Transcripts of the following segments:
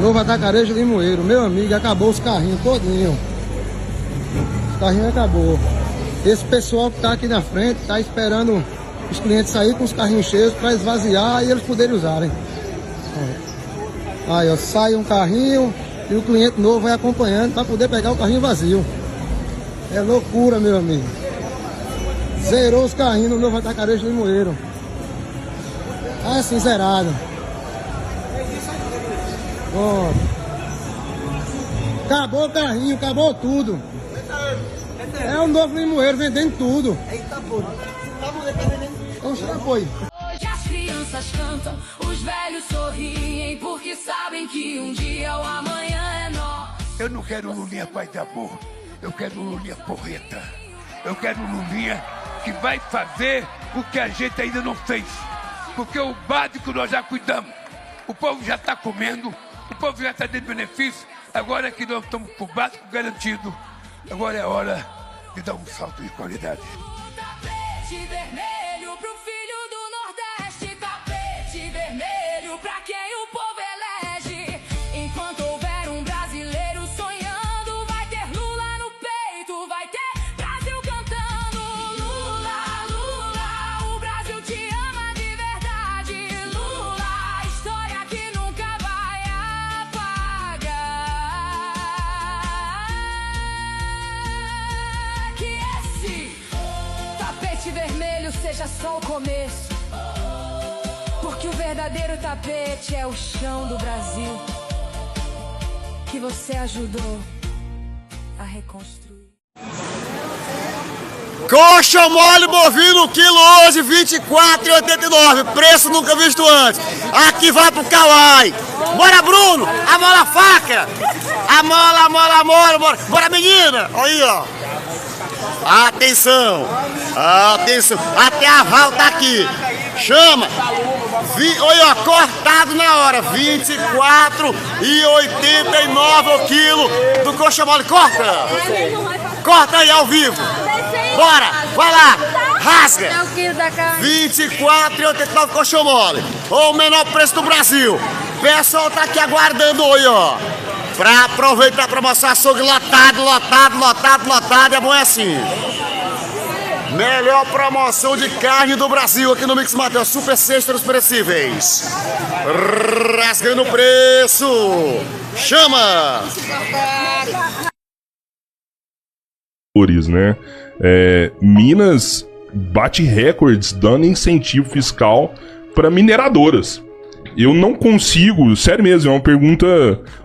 Novo Atacarejo Limoeiro, meu amigo, acabou os carrinhos todinho. Os carrinhos acabou. Esse pessoal que tá aqui na frente tá esperando os clientes saírem com os carrinhos cheios para esvaziar e eles poderem usarem. Aí, ó, sai um carrinho e o cliente novo vai acompanhando para poder pegar o carrinho vazio. É loucura, meu amigo. Zerou os carrinhos no Novo Atacarejo Limoeiro. Ah, assim, zerado. Ó. Acabou o carrinho, acabou tudo. É o Novo Limoeiro vendendo tudo. Eita, pô. Tá vendendo. Então já foi. Hoje as crianças cantam, os velhos sorriem, porque sabem que um dia o amanhã é nosso. Eu não quero Lulinha pai de amor, eu quero Lulinha porreta. Eu quero Lulinha que vai fazer o que a gente ainda não fez. Porque o básico nós já cuidamos. O povo já está comendo, o povo já está tendo benefício. Agora que nós estamos com o básico garantido, agora é hora de dar um salto de qualidade. Tapete vermelho pro filho do Nordeste, tapete vermelho pra quem o povo elege. Enquanto houver um brasileiro sonhando, vai ter Lula no peito, vai ter Brasil cantando. Lula, Lula, o Brasil te ama de verdade. Lula, a história que nunca vai apagar. Que esse tapete vermelho seja só o começo, porque o verdadeiro tapete é o chão do Brasil, que você ajudou a reconstruir. Coxa mole bovino, quilo hoje, R$ 24,89, preço nunca visto antes. Aqui vai pro Kawai. Bora, Bruno, amola a faca. Amola. Bora, menina. Aí, ó. Atenção, atenção. Até a Val tá aqui. Chama. Olha, ó, cortado na hora. R$ 24,89 o quilo do coxa mole. Corta aí ao vivo. Bora, vai lá, rasga. É o quilo da carne. R$ 24,89 coxa mole. O menor preço do Brasil. O pessoal tá aqui aguardando aí, ó. Pra aproveitar pra mostrar açougue lotado. É bom assim. Melhor promoção de carne do Brasil aqui no Mix Mateus. Super Sexta dos Perecíveis. Rasgando o preço. Chama! Né? Minas bate recordes dando incentivo fiscal para mineradoras. Eu não consigo, sério mesmo, é uma pergunta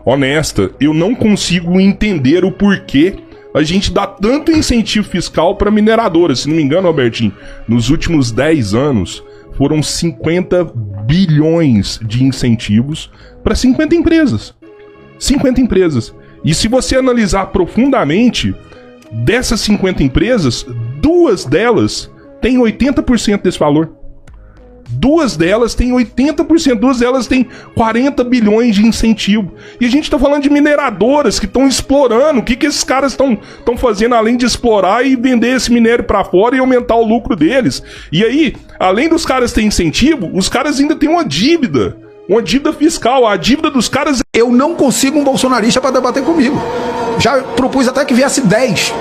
honesta, eu não consigo entender o porquê a gente dá tanto incentivo fiscal para mineradoras. Se não me engano, Albertinho, nos últimos 10 anos foram 50 bilhões de incentivos para 50 empresas. 50 empresas. E se você analisar profundamente, dessas 50 empresas, 2 delas têm 80% desse valor. 2 delas têm 80%, 2 delas têm 40 bilhões de incentivo. E a gente está falando de mineradoras que estão explorando. O que esses caras estão fazendo além de explorar e vender esse minério para fora e aumentar o lucro deles? E aí, além dos caras terem incentivo, os caras ainda têm uma dívida fiscal. A dívida dos caras... Eu não consigo um bolsonarista para debater comigo. Já propus até que viesse 10.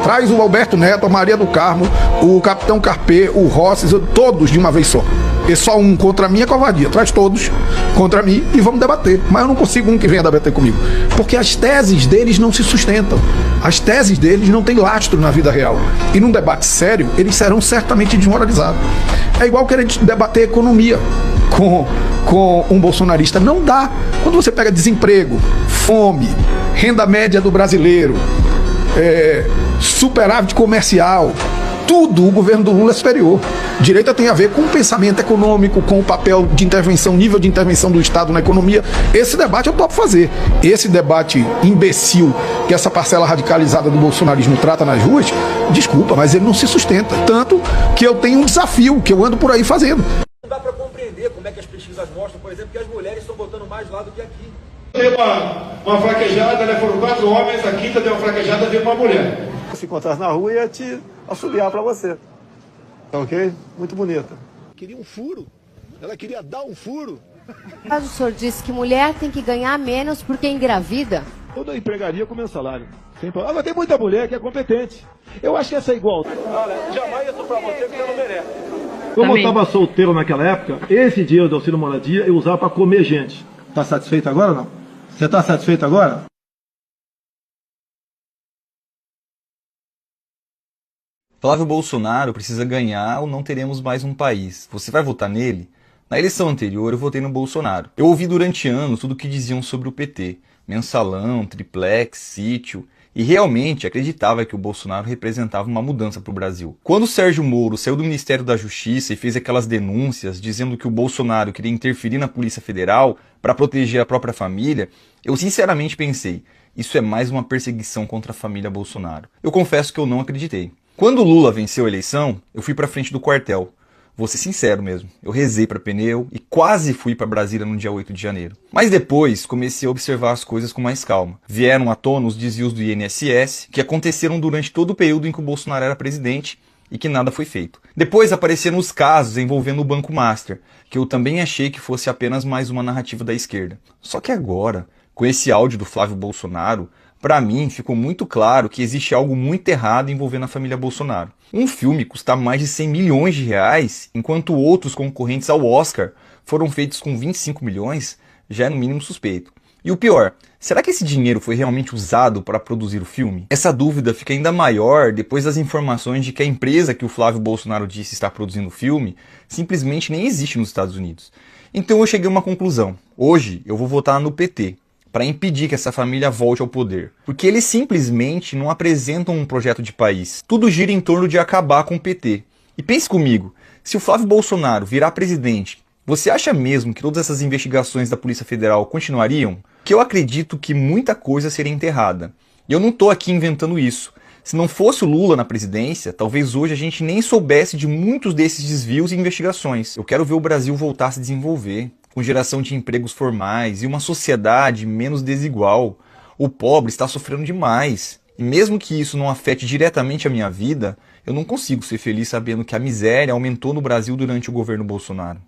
Traz o Alberto Neto, a Maria do Carmo, o Capitão Carpê, o Rosses, todos de uma vez só. E só um contra mim é covardia. Traz todos contra mim e vamos debater. Mas eu não consigo um que venha debater comigo. Porque as teses deles não se sustentam. As teses deles não têm lastro na vida real. E num debate sério, eles serão certamente desmoralizados. É igual querer debater economia com um bolsonarista. Não dá. Quando você pega desemprego, fome, renda média do brasileiro, superávit comercial, tudo o governo do Lula é superior. Direita tem a ver com o pensamento econômico, com o papel de intervenção, nível de intervenção do Estado na economia. Esse debate eu topo fazer. Esse debate imbecil que essa parcela radicalizada do bolsonarismo trata nas ruas, desculpa, mas ele não se sustenta. Tanto que eu tenho um desafio que eu ando por aí fazendo. Não dá para compreender como é que as pesquisas mostram, por exemplo, que as mulheres estão botando mais lá do que aqui. Tem uma fraquejada, né? Foram 4 homens, a quinta deu uma fraquejada, deu uma mulher. Se encontrasse na rua, ia te assobiar pra você. Tá ok? Muito bonita. Queria um furo. Ela queria dar um furo. Mas o senhor disse que mulher tem que ganhar menos porque engravida? Toda empregaria com meu salário. Agora tem muita mulher que é competente. Eu acho que essa é igual. Olha, jamais isso pra você que você não merece. Como eu estava solteiro naquela época, esse dinheiro do auxílio moradia eu usava para comer gente. Tá satisfeito agora ou não? Você tá satisfeito agora? Flávio Bolsonaro precisa ganhar ou não teremos mais um país. Você vai votar nele? Na eleição anterior eu votei no Bolsonaro. Eu ouvi durante anos tudo o que diziam sobre o PT. Mensalão, triplex, sítio. E realmente acreditava que o Bolsonaro representava uma mudança para o Brasil. Quando o Sérgio Moro saiu do Ministério da Justiça e fez aquelas denúncias dizendo que o Bolsonaro queria interferir na Polícia Federal para proteger a própria família, eu sinceramente pensei, isso é mais uma perseguição contra a família Bolsonaro. Eu confesso que eu não acreditei. Quando o Lula venceu a eleição, eu fui para frente do quartel. Vou ser sincero mesmo, eu rezei para pneu e quase fui para Brasília no dia 8 de janeiro. Mas depois comecei a observar as coisas com mais calma. Vieram à tona os desvios do INSS, que aconteceram durante todo o período em que o Bolsonaro era presidente e que nada foi feito. Depois apareceram os casos envolvendo o Banco Master, que eu também achei que fosse apenas mais uma narrativa da esquerda. Só que agora, com esse áudio do Flávio Bolsonaro, para mim ficou muito claro que existe algo muito errado envolvendo a família Bolsonaro. Um filme custa mais de 100 milhões de reais, enquanto outros concorrentes ao Oscar foram feitos com 25 milhões, já é no mínimo suspeito. E o pior, será que esse dinheiro foi realmente usado para produzir o filme? Essa dúvida fica ainda maior depois das informações de que a empresa que o Flávio Bolsonaro disse estar produzindo o filme simplesmente nem existe nos Estados Unidos. Então eu cheguei a uma conclusão. Hoje eu vou votar no PT. Para impedir que essa família volte ao poder. Porque eles simplesmente não apresentam um projeto de país. Tudo gira em torno de acabar com o PT. E pense comigo, se o Flávio Bolsonaro virar presidente, você acha mesmo que todas essas investigações da Polícia Federal continuariam? Que eu acredito que muita coisa seria enterrada. E eu não estou aqui inventando isso. Se não fosse o Lula na presidência, talvez hoje a gente nem soubesse de muitos desses desvios e investigações. Eu quero ver o Brasil voltar a se desenvolver, com geração de empregos formais e uma sociedade menos desigual. O pobre está sofrendo demais. E mesmo que isso não afete diretamente a minha vida, eu não consigo ser feliz sabendo que a miséria aumentou no Brasil durante o governo Bolsonaro.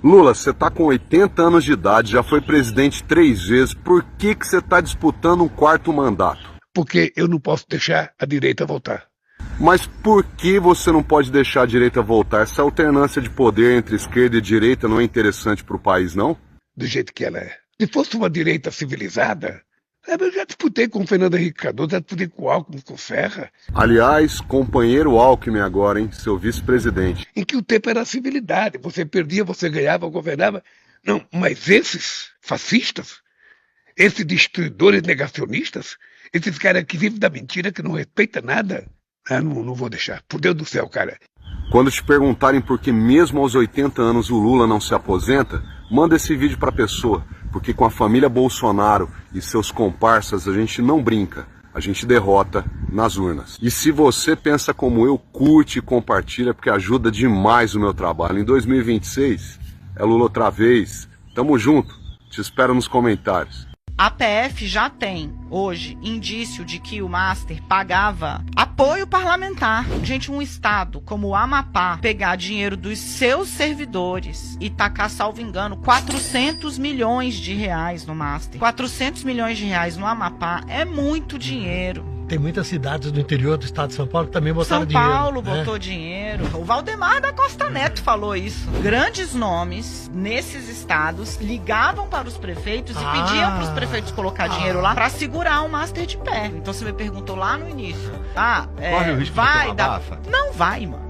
Lula, você está com 80 anos de idade, já foi presidente 3 vezes, por que você está disputando um 4º mandato? Porque eu não posso deixar a direita voltar. Mas por que você não pode deixar a direita voltar? Essa alternância de poder entre esquerda e direita não é interessante para o país, não? Do jeito que ela é. Se fosse uma direita civilizada, eu já disputei com o Fernando Henrique Cardoso, já disputei com o Alckmin, com o Serra. Aliás, companheiro Alckmin agora, hein? Seu vice-presidente. Em que o tempo era civilidade. Você perdia, você ganhava, governava. Não, mas esses fascistas, esses destruidores negacionistas, esses caras que vivem da mentira, que não respeitam nada... não vou deixar. Por Deus do céu, cara. Quando te perguntarem por que mesmo aos 80 anos o Lula não se aposenta, manda esse vídeo pra pessoa. Porque com a família Bolsonaro e seus comparsas a gente não brinca. A gente derrota nas urnas. E se você pensa como eu, curte e compartilha, porque ajuda demais o meu trabalho. Em 2026, é Lula outra vez. Tamo junto. Te espero nos comentários. A PF já tem, hoje, indício de que o Master pagava apoio parlamentar. Gente, um estado como o Amapá pegar dinheiro dos seus servidores e tacar, salvo engano, 400 milhões de reais no Master. 400 milhões de reais no Amapá é muito dinheiro. Tem muitas cidades do interior do estado de São Paulo que também botaram dinheiro. São Paulo botou dinheiro. O Valdemar da Costa Neto falou isso. Grandes nomes nesses estados ligavam para os prefeitos e pediam para os prefeitos colocar dinheiro lá para segurar o Master de pé. Então você me perguntou lá no início. Corre o risco vai de dar... Não vai, mano.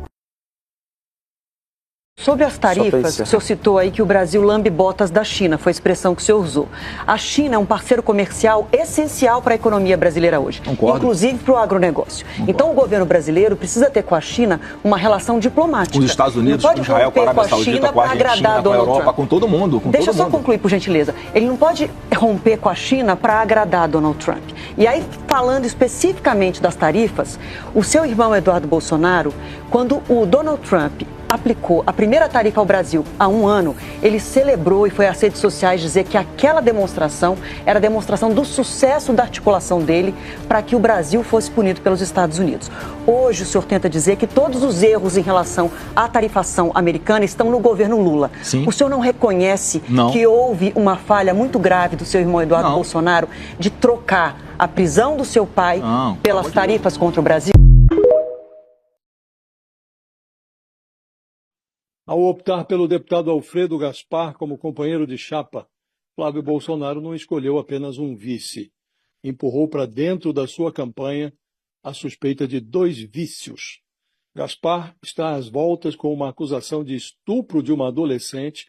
Sobre as tarifas, o senhor citou aí que o Brasil lambe botas da China, foi a expressão que o senhor usou. A China é um parceiro comercial essencial para a economia brasileira hoje, inclusive para o agronegócio. Então o governo brasileiro precisa ter com a China uma relação diplomática. Os Estados Unidos, com Israel, com a Arábia Saudita, com a Argentina, com a Europa, com todo mundo. Deixa eu só concluir, por gentileza. Ele não pode romper com a China para agradar Donald Trump. E aí, falando especificamente das tarifas, o seu irmão Eduardo Bolsonaro, quando o Donald Trump aplicou a primeira tarifa ao Brasil há um ano, ele celebrou e foi às redes sociais dizer que aquela demonstração era a demonstração do sucesso da articulação dele para que o Brasil fosse punido pelos Estados Unidos. Hoje o senhor tenta dizer que todos os erros em relação à tarifação americana estão no governo Lula. Sim. O senhor não reconhece que houve uma falha muito grave do seu irmão Eduardo Bolsonaro de trocar a prisão do seu pai pelas tarifas contra o Brasil? Ao optar pelo deputado Alfredo Gaspar como companheiro de chapa, Flávio Bolsonaro não escolheu apenas um vice. Empurrou para dentro da sua campanha a suspeita de 2 vícios. Gaspar está às voltas com uma acusação de estupro de uma adolescente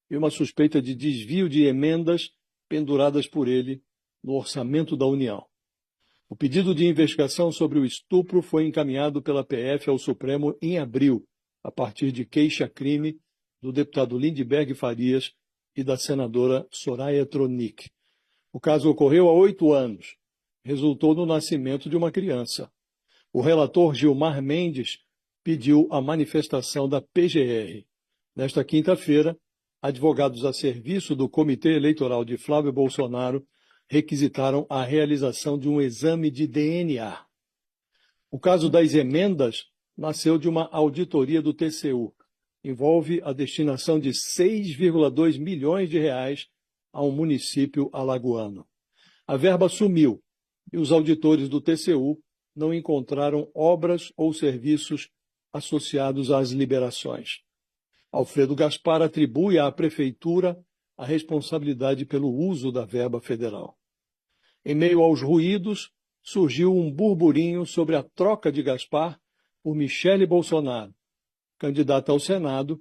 e uma suspeita de desvio de emendas penduradas por ele no orçamento da União. O pedido de investigação sobre o estupro foi encaminhado pela PF ao Supremo em abril, a partir de queixa-crime do deputado Lindbergh Farias e da senadora Soraya Tronic. O caso ocorreu há 8 anos. Resultou no nascimento de uma criança. O relator Gilmar Mendes pediu a manifestação da PGR. Nesta quinta-feira, advogados a serviço do Comitê Eleitoral de Flávio Bolsonaro requisitaram a realização de um exame de DNA. O caso das emendas nasceu de uma auditoria do TCU. Envolve a destinação de 6,2 milhões de reais a um município alagoano. A verba sumiu e os auditores do TCU não encontraram obras ou serviços associados às liberações. Alfredo Gaspar atribui à Prefeitura a responsabilidade pelo uso da verba federal. Em meio aos ruídos, surgiu um burburinho sobre a troca de Gaspar por Michele Bolsonaro. Candidata ao Senado,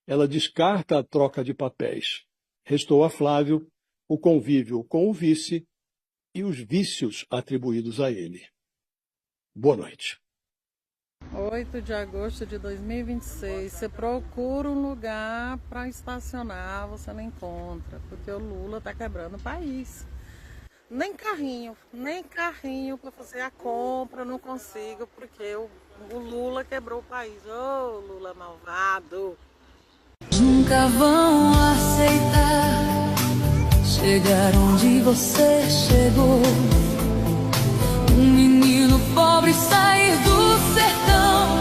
ela descarta a troca de papéis. Restou a Flávio o convívio com o vice e os vícios atribuídos a ele. Boa noite. 8 de agosto de 2026, você procura um lugar para estacionar, você não encontra, porque o Lula está quebrando o país. Nem carrinho para fazer a compra, eu não consigo, porque o Lula quebrou o país. Ô, Lula malvado! Nunca vão aceitar chegar onde você chegou. Um menino pobre sair do sertão,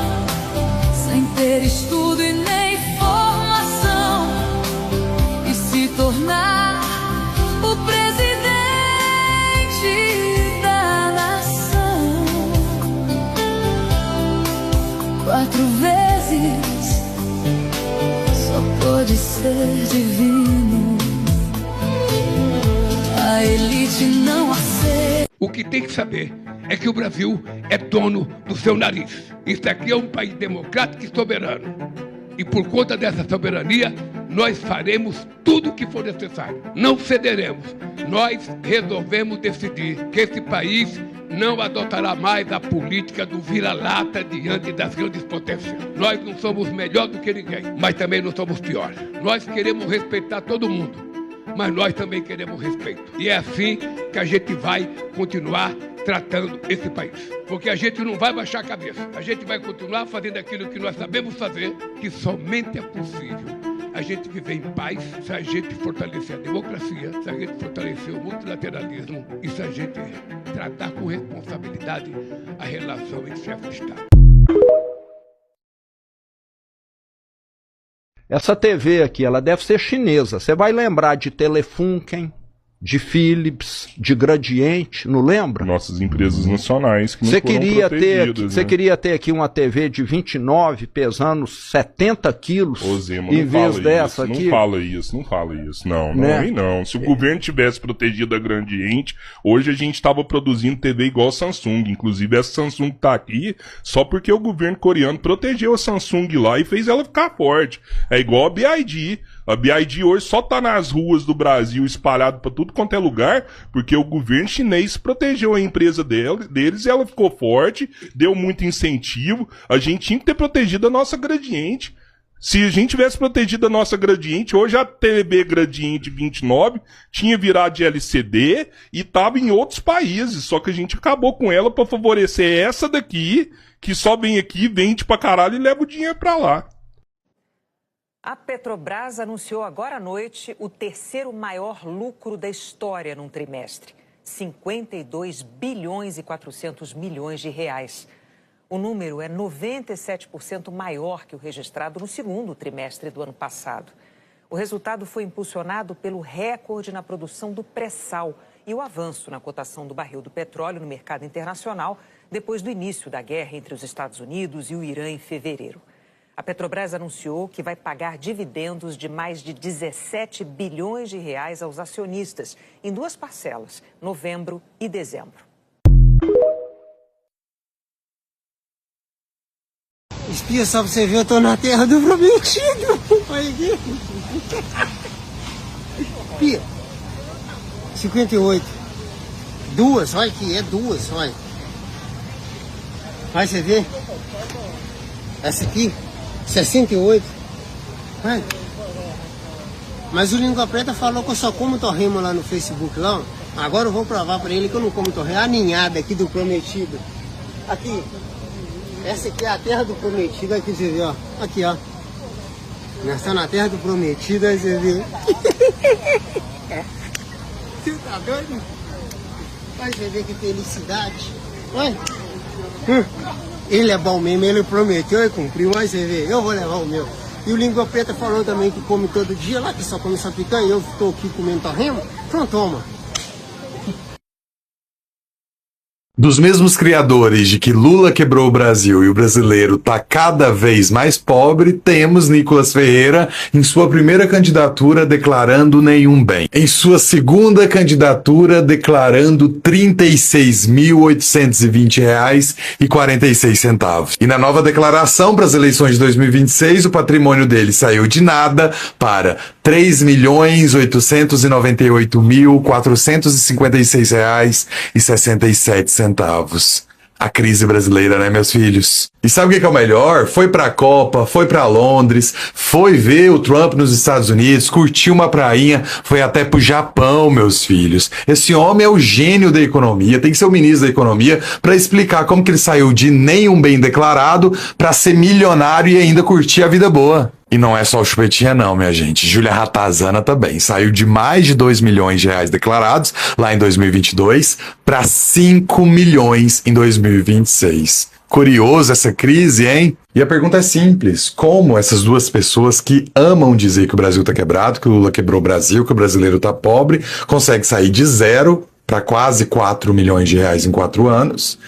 sem ter estudo e nem formação, e se tornar o presidente da nação. 4 vezes só pode ser divino. A elite não aceita. O que tem que saber é que o Brasil é dono do seu nariz. Isso aqui é um país democrático e soberano. E por conta dessa soberania, nós faremos tudo o que for necessário. Não cederemos. Nós resolvemos decidir que esse país não adotará mais a política do vira-lata diante das grandes potências. Nós não somos melhor do que ninguém, mas também não somos pior. Nós queremos respeitar todo mundo, mas nós também queremos respeito. E é assim que a gente vai continuar tratando esse país. Porque a gente não vai baixar a cabeça. A gente vai continuar fazendo aquilo que nós sabemos fazer, que somente é possível a gente viver em paz se a gente fortalecer a democracia, se a gente fortalecer o multilateralismo e se a gente tratar com responsabilidade a relação entre chefe de Estado. Essa TV aqui, ela deve ser chinesa. Você vai lembrar de Telefunken, de Philips, de Gradiente, não lembra? Nossas empresas nacionais que não foram protegidas. Você queria ter aqui uma TV de 29 pesando 70 quilos em vez dessa aqui? Não fala isso. Não, né? Não. Se o governo tivesse protegido a Gradiente, hoje a gente estava produzindo TV igual a Samsung. Inclusive essa Samsung tá aqui só porque o governo coreano protegeu a Samsung lá e fez ela ficar forte. É igual a BYD. A BYD hoje só tá nas ruas do Brasil espalhado para tudo quanto é lugar, porque o governo chinês protegeu a empresa deles e ela ficou forte, deu muito incentivo. A gente tinha que ter protegido a nossa Gradiente. Se a gente tivesse protegido a nossa Gradiente, hoje a TV Gradiente 29 tinha virado de LCD e tava em outros países, só que a gente acabou com ela para favorecer essa daqui, que só vem aqui, vende pra caralho e leva o dinheiro pra lá. A Petrobras anunciou agora à noite o terceiro maior lucro da história num trimestre. 52 bilhões e 400 milhões de reais. O número é 97% maior que o registrado no segundo trimestre do ano passado. O resultado foi impulsionado pelo recorde na produção do pré-sal e o avanço na cotação do barril do petróleo no mercado internacional depois do início da guerra entre os Estados Unidos e o Irã em fevereiro. A Petrobras anunciou que vai pagar dividendos de mais de 17 bilhões de reais aos acionistas, em 2 parcelas, novembro e dezembro. Espia, só pra você ver, eu tô na terra do prometido. Olha aqui. Espia. 58. 2, olha aqui, é 2, olha. Vai você ver. Essa aqui. 68. Vai. Mas o Língua Preta falou que eu só como torresmo lá no Facebook, lá. Agora eu vou provar pra ele que eu não como torresmo. A ninhada aqui do prometido. Aqui. Essa aqui é a terra do prometido. Aqui você vê, ó. Aqui, ó. Nós estamos na terra do prometido, aí você vê. Você tá doido? Vai você ver que felicidade. Vai. Ele é bom mesmo, ele prometeu e cumpriu, mas você vê, eu vou levar o meu. E o Língua Preta falou também que come todo dia lá, que só come só picanha, e eu estou aqui comendo torresmo, pronto, toma. Dos mesmos criadores de que Lula quebrou o Brasil e o brasileiro tá cada vez mais pobre, temos Nicolas Ferreira em sua primeira candidatura declarando nenhum bem. Em sua segunda candidatura declarando R$ 36.820,46. E na nova declaração para as eleições de 2026, o patrimônio dele saiu de nada para R$ 3.898.456,67. A crise brasileira, né, meus filhos? E sabe o que é o melhor? Foi pra Copa, foi pra Londres, foi ver o Trump nos Estados Unidos, curtiu uma prainha, foi até pro Japão, meus filhos. Esse homem é o gênio da economia, tem que ser o ministro da economia pra explicar como que ele saiu de nenhum bem declarado pra ser milionário e ainda curtir a vida boa. E não é só o Chupetinha não, minha gente. Júlia Ratazana também. Saiu de mais de 2 milhões de reais declarados lá em 2022 para 5 milhões em 2026. Curioso essa crise, hein? E a pergunta é simples. Como essas duas pessoas que amam dizer que o Brasil tá quebrado, que o Lula quebrou o Brasil, que o brasileiro tá pobre, conseguem sair de 0 para quase 4 milhões de reais em 4 anos...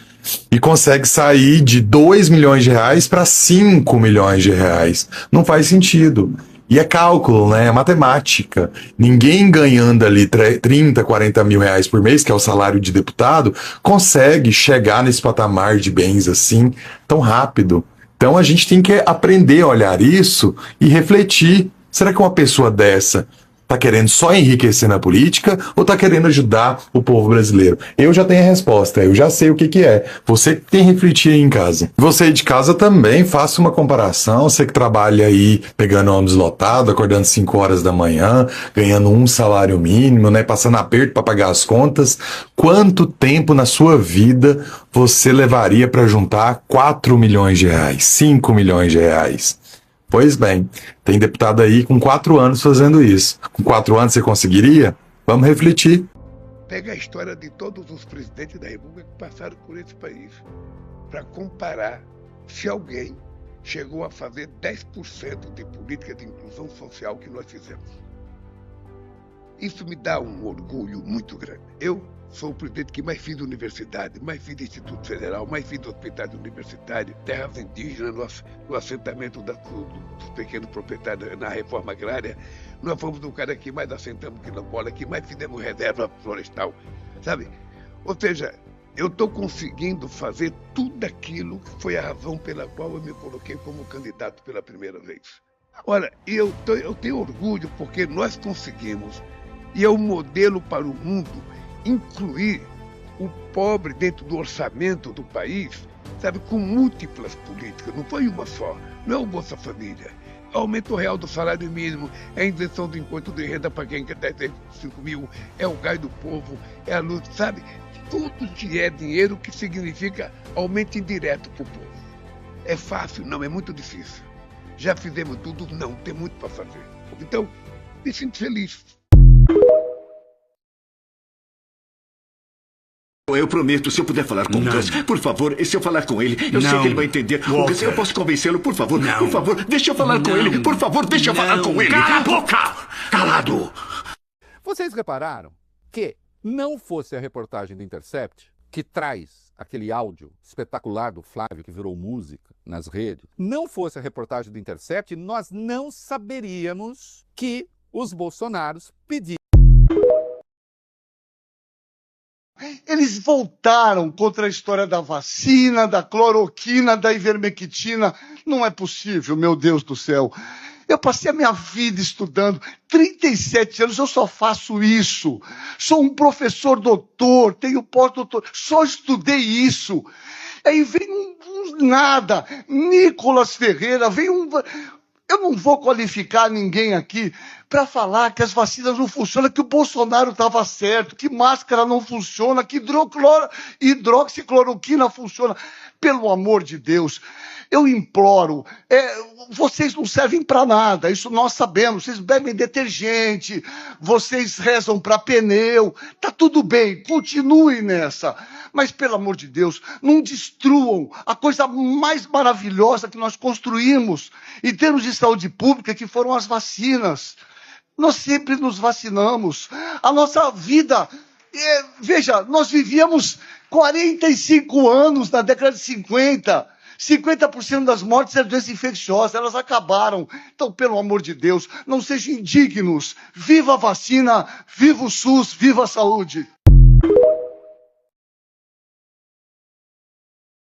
e consegue sair de 2 milhões de reais para 5 milhões de reais. Não faz sentido. E é cálculo, né? É matemática. Ninguém ganhando ali 30, 40 mil reais por mês, que é o salário de deputado, consegue chegar nesse patamar de bens assim tão rápido. Então a gente tem que aprender a olhar isso e refletir. Será que uma pessoa dessa tá querendo só enriquecer na política ou tá querendo ajudar o povo brasileiro? Eu já tenho a resposta, eu já sei o que é. Você tem que refletir aí em casa. Você aí de casa também, faça uma comparação. Você que trabalha aí pegando ônibus lotado, acordando 5 horas da manhã, ganhando um salário mínimo, né, passando aperto para pagar as contas. Quanto tempo na sua vida você levaria para juntar 4 milhões de reais, 5 milhões de reais? Pois bem, tem deputado aí com 4 anos fazendo isso. Com 4 anos você conseguiria? Vamos refletir. Pega a história de todos os presidentes da República que passaram por esse país, para comparar se alguém chegou a fazer 10% de política de inclusão social que nós fizemos. Isso me dá um orgulho muito grande. Eu sou o presidente que mais fiz universidade, mais fiz Instituto Federal, mais fiz hospitais universitários, terras indígenas, no assentamento dos pequenos proprietários na reforma agrária. Nós fomos o cara que mais assentamos quilombola, que mais fizemos reserva florestal, sabe? Ou seja, eu estou conseguindo fazer tudo aquilo que foi a razão pela qual eu me coloquei como candidato pela primeira vez. Ora, eu tenho orgulho porque nós conseguimos, e é um modelo para o mundo, incluir o pobre dentro do orçamento do país, sabe, com múltiplas políticas, não foi uma só, não é o Bolsa Família, é o aumento real do salário mínimo, é a isenção do imposto de renda para quem quer 5 mil, é o gás do povo, é a luz, sabe, tudo que é dinheiro que significa aumento indireto para o povo. É fácil? Não, é muito difícil. Já fizemos tudo? Não, tem muito para fazer. Então, me sinto feliz. Eu prometo, se eu puder falar com o Gus, por favor, se eu falar com ele, eu sei que ele vai entender. O Gus, eu posso convencê-lo, por favor, por favor, deixa eu falar com ele, por favor, deixa eu falar com ele. Cala a boca! Calado! Vocês repararam que não fosse a reportagem do Intercept, que traz aquele áudio espetacular do Flávio, que virou música nas redes, não fosse a reportagem do Intercept, nós não saberíamos que os bolsonaros pediram. Eles voltaram contra a história da vacina, da cloroquina, da ivermectina. Não é possível, meu Deus do céu. Eu passei a minha vida estudando, 37 anos, eu só faço isso. Sou um professor doutor, tenho pós-doutor, só estudei isso. Aí vem um nada, Nicolas Ferreira, vem um... Eu não vou qualificar ninguém aqui para falar que as vacinas não funcionam, que o Bolsonaro estava certo, que máscara não funciona, que hidroxicloroquina funciona. Pelo amor de Deus, eu imploro, vocês não servem para nada, isso nós sabemos, vocês bebem detergente, vocês rezam para pneu, tá tudo bem, continuem nessa. Mas, pelo amor de Deus, não destruam a coisa mais maravilhosa que nós construímos em termos de saúde pública, que foram as vacinas. Nós sempre nos vacinamos. A nossa vida... veja, nós vivíamos 45 anos na década de 50. 50% das mortes eram doenças infecciosas, elas acabaram. Então, pelo amor de Deus, não sejam indignos. Viva a vacina, viva o SUS, viva a saúde.